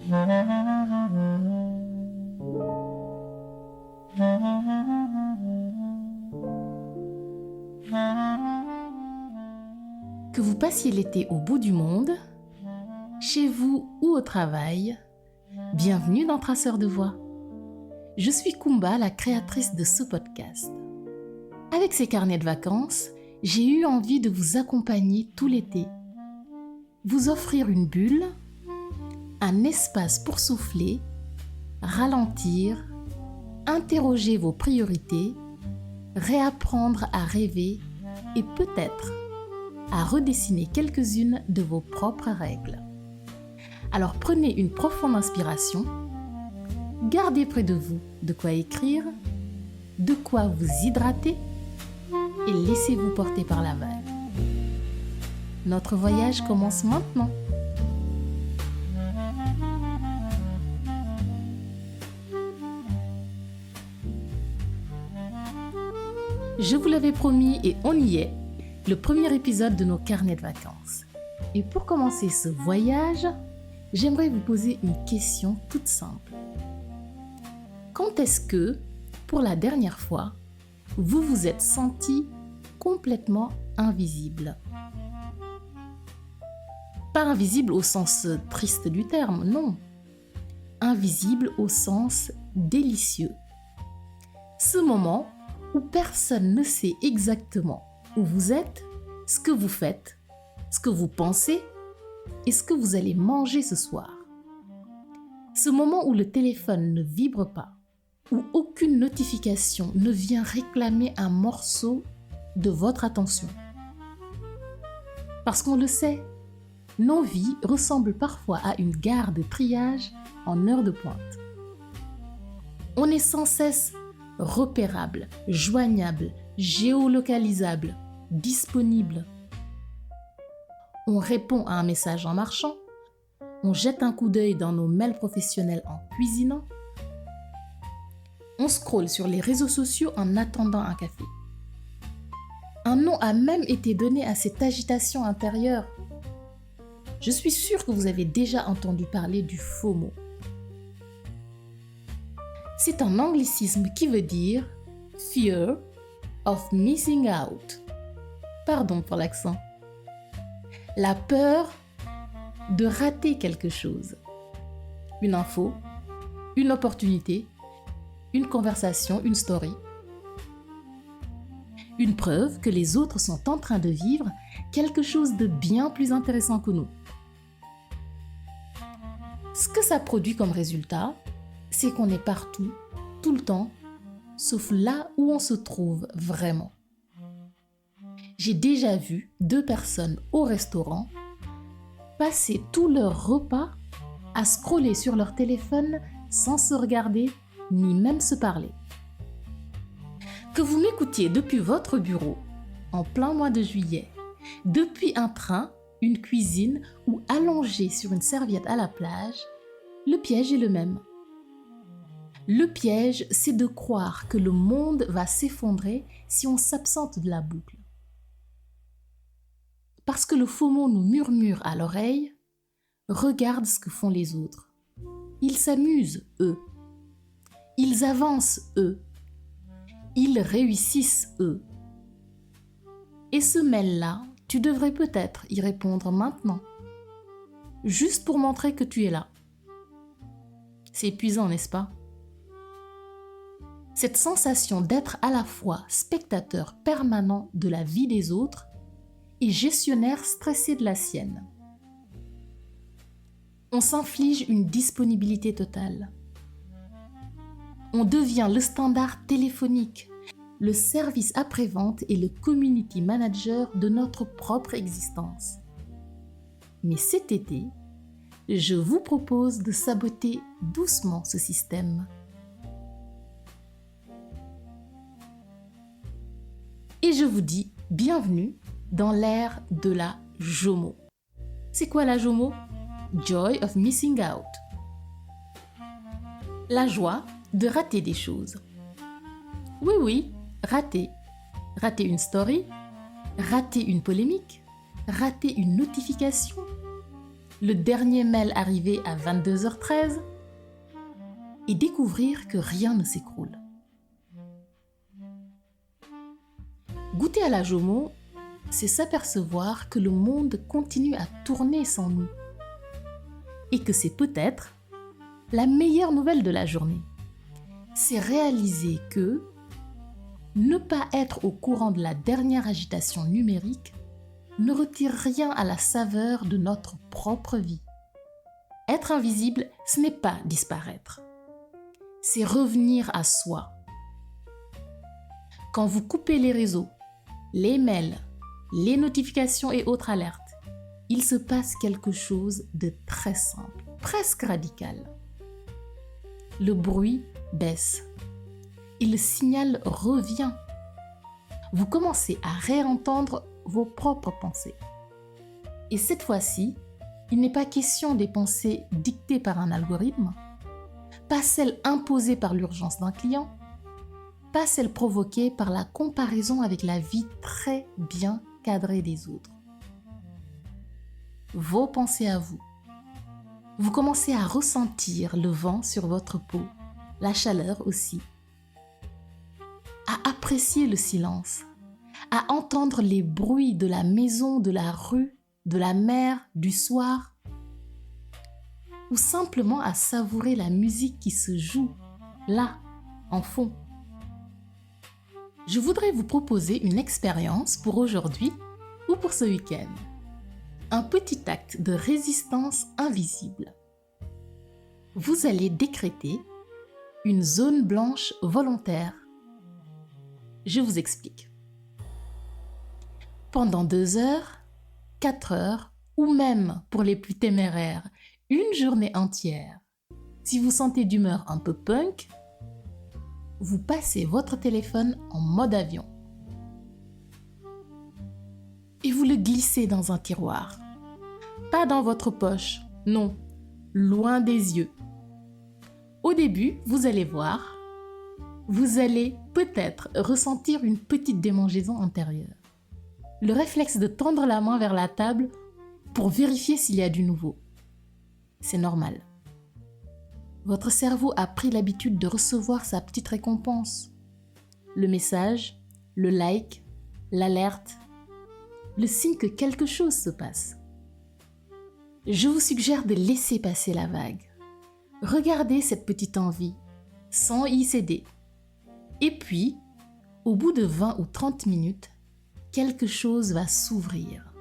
Que vous passiez l'été au bout du monde, chez vous ou au travail, bienvenue dans Traceur de Voix. Je suis Kumba, la créatrice de ce podcast. Avec ces carnets de vacances, j'ai eu envie de vous accompagner tout l'été, vous offrir une bulle, un espace pour souffler, ralentir, interroger vos priorités, réapprendre à rêver et peut-être à redessiner quelques-unes de vos propres règles. Alors prenez une profonde inspiration, gardez près de vous de quoi écrire, de quoi vous hydrater et laissez-vous porter par la vague. Notre voyage commence maintenant. Je vous l'avais promis et on y est, le premier épisode de nos carnets de vacances. Et pour commencer ce voyage, j'aimerais vous poser une question toute simple. Quand est-ce que, pour la dernière fois, vous vous êtes senti complètement invisible? Pas invisible au sens triste du terme, non. Invisible au sens délicieux. Ce moment où personne ne sait exactement où vous êtes, ce que vous faites, ce que vous pensez et ce que vous allez manger ce soir. Ce moment où le téléphone ne vibre pas, où aucune notification ne vient réclamer un morceau de votre attention. Parce qu'on le sait, nos vies ressemblent parfois à une gare de triage en heure de pointe. On est sans cesse repérable, joignable, géolocalisable, disponible. On répond à un message en marchant, on jette un coup d'œil dans nos mails professionnels en cuisinant, on scrolle sur les réseaux sociaux en attendant un café. Un nom a même été donné à cette agitation intérieure. Je suis sûre que vous avez déjà entendu parler du FOMO. C'est un anglicisme qui veut dire « Fear of Missing Out ». Pardon pour l'accent. La peur de rater quelque chose. Une info, une opportunité, une conversation, une story. Une preuve que les autres sont en train de vivre quelque chose de bien plus intéressant que nous. Ce que ça produit comme résultat, c'est qu'on est partout, tout le temps, sauf là où on se trouve vraiment. J'ai déjà vu 2 personnes au restaurant passer tout leur repas à scroller sur leur téléphone sans se regarder ni même se parler. Que vous m'écoutiez depuis votre bureau, en plein mois de juillet, depuis un train, une cuisine ou allongé sur une serviette à la plage, le piège est le même. Le piège, c'est de croire que le monde va s'effondrer si on s'absente de la boucle. Parce que le FOMO nous murmure à l'oreille, regarde ce que font les autres. Ils s'amusent, eux. Ils avancent, eux. Ils réussissent, eux. Et ce mail-là, tu devrais peut-être y répondre maintenant. Juste pour montrer que tu es là. C'est épuisant, n'est-ce pas? Cette sensation d'être à la fois spectateur permanent de la vie des autres et gestionnaire stressé de la sienne. On s'inflige une disponibilité totale. On devient le standard téléphonique, le service après-vente et le community manager de notre propre existence. Mais cet été, je vous propose de saboter doucement ce système. Et je vous dis bienvenue dans l'ère de la JOMO. C'est quoi la JOMO? Joy of Missing Out. La joie de rater des choses. Oui, rater. Rater une story, rater une polémique, rater une notification, le dernier mail arrivé à 22h13 et découvrir que rien ne s'écroule. Goûter à la Jomo, c'est s'apercevoir que le monde continue à tourner sans nous et que c'est peut-être la meilleure nouvelle de la journée. C'est réaliser que ne pas être au courant de la dernière agitation numérique ne retire rien à la saveur de notre propre vie. Être invisible, ce n'est pas disparaître. C'est revenir à soi. Quand vous coupez les réseaux, les mails, les notifications et autres alertes, il se passe quelque chose de très simple, presque radical. Le bruit baisse et le signal revient. Vous commencez à réentendre vos propres pensées. Et cette fois-ci, il n'est pas question des pensées dictées par un algorithme, pas celles imposées par l'urgence d'un client, pas celles provoquées par la comparaison avec la vie très bien cadrée des autres. Vos pensées à vous. Vous commencez à ressentir le vent sur votre peau, la chaleur aussi, à apprécier le silence, à entendre les bruits de la maison, de la rue, de la mer, du soir, ou simplement à savourer la musique qui se joue là, en fond. Je voudrais vous proposer une expérience pour aujourd'hui ou pour ce week-end. Un petit acte de résistance invisible. Vous allez décréter une zone blanche volontaire. Je vous explique. Pendant 2 heures, 4 heures, ou même pour les plus téméraires, une journée entière, si vous sentez d'humeur un peu punk, vous passez votre téléphone en mode avion et vous le glissez dans un tiroir. Pas dans votre poche, non, loin des yeux. Au début, vous allez voir, vous allez peut-être ressentir une petite démangeaison intérieure. Le réflexe de tendre la main vers la table pour vérifier s'il y a du nouveau. C'est normal. Votre cerveau a pris l'habitude de recevoir sa petite récompense. Le message, le like, l'alerte, le signe que quelque chose se passe. Je vous suggère de laisser passer la vague. Regardez cette petite envie, sans y céder. Et puis, au bout de 20 ou 30 minutes, quelque chose va s'ouvrir.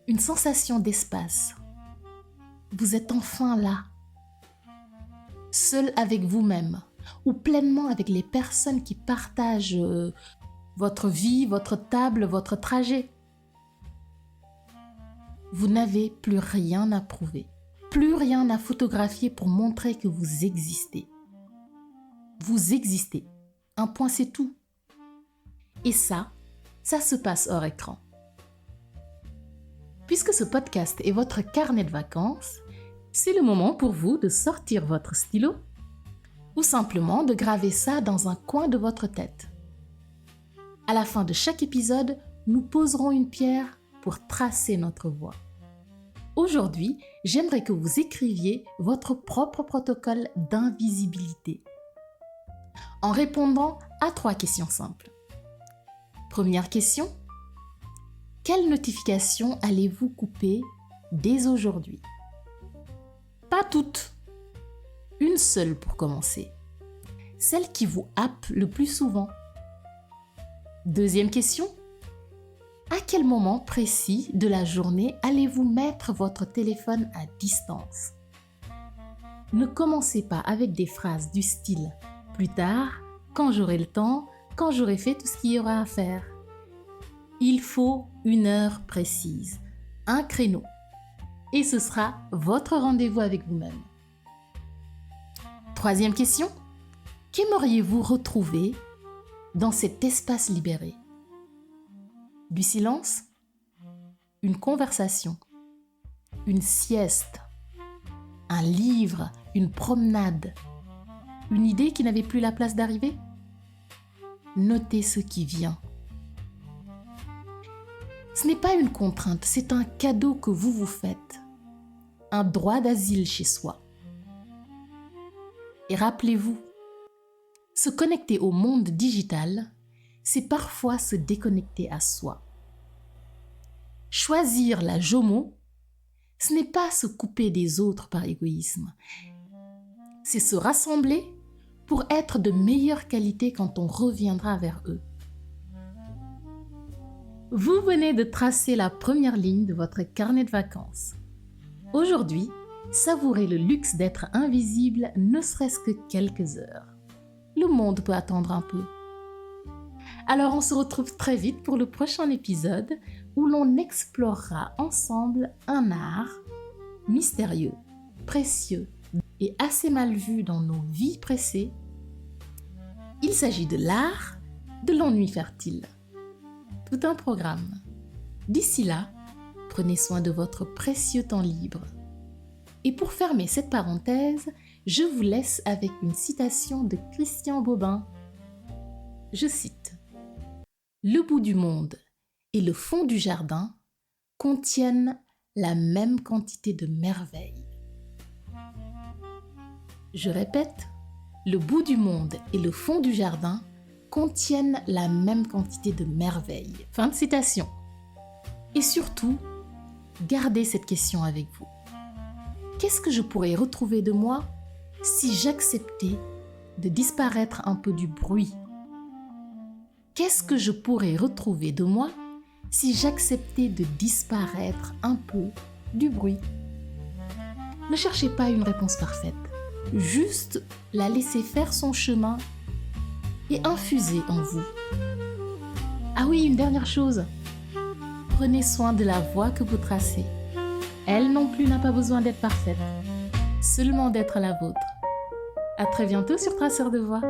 Une sensation d'espace. Vous êtes enfin là, seul avec vous-même ou pleinement avec les personnes qui partagent votre vie, votre table, votre trajet. Vous n'avez plus rien à prouver, plus rien à photographier pour montrer que vous existez. Vous existez. Un point, c'est tout. Et ça se passe hors écran. Puisque ce podcast est votre carnet de vacances, c'est le moment pour vous de sortir votre stylo ou simplement de graver ça dans un coin de votre tête. À la fin de chaque épisode, nous poserons une pierre pour tracer notre voie. Aujourd'hui, j'aimerais que vous écriviez votre propre protocole d'invisibilité en répondant à 3 questions simples. Première question, quelle notification allez-vous couper dès aujourd'hui ? Pas toutes. Une seule pour commencer. Celle qui vous happe le plus souvent. Deuxième question. À quel moment précis de la journée allez-vous mettre votre téléphone à distance ? Ne commencez pas avec des phrases du style « plus tard, quand j'aurai le temps, quand j'aurai fait tout ce qu'il y aura à faire ». Il faut une heure précise, un créneau. Et ce sera votre rendez-vous avec vous-même. Troisième question. Qu'aimeriez-vous retrouver dans cet espace libéré ? Du silence ? Une conversation ? Une sieste ? Un livre ? Une promenade ? Une idée qui n'avait plus la place d'arriver ? Notez ce qui vient. Ce n'est pas une contrainte, c'est un cadeau que vous vous faites. un droit d'asile chez soi. Et rappelez-vous, se connecter au monde digital, c'est parfois se déconnecter à soi. Choisir la JOMO, ce n'est pas se couper des autres par égoïsme. C'est se rassembler pour être de meilleure qualité quand on reviendra vers eux. Vous venez de tracer la première ligne de votre carnet de vacances. Aujourd'hui, savourez le luxe d'être invisible ne serait-ce que quelques heures. Le monde peut attendre un peu. Alors on se retrouve très vite pour le prochain épisode où l'on explorera ensemble un art mystérieux, précieux et assez mal vu dans nos vies pressées. Il s'agit de l'art de l'ennui fertile. Tout un programme. D'ici là, prenez soin de votre précieux temps libre. Et pour fermer cette parenthèse, je vous laisse avec une citation de Christian Bobin. Je cite: « Le bout du monde et le fond du jardin contiennent la même quantité de merveilles. » Je répète, le bout du monde et le fond du jardin contiennent la même quantité de merveilles. Fin de citation. Et surtout, gardez cette question avec vous. Qu'est-ce que je pourrais retrouver de moi si j'acceptais de disparaître un peu du bruit? Qu'est-ce que je pourrais retrouver de moi si j'acceptais de disparaître un peu du bruit? Ne cherchez pas une réponse parfaite. Juste la laisser faire son chemin et infuser en vous. Ah oui, une dernière chose. Prenez soin de la voie que vous tracez. Elle non plus n'a pas besoin d'être parfaite, seulement d'être la vôtre. À très bientôt sur Traceur de Voix.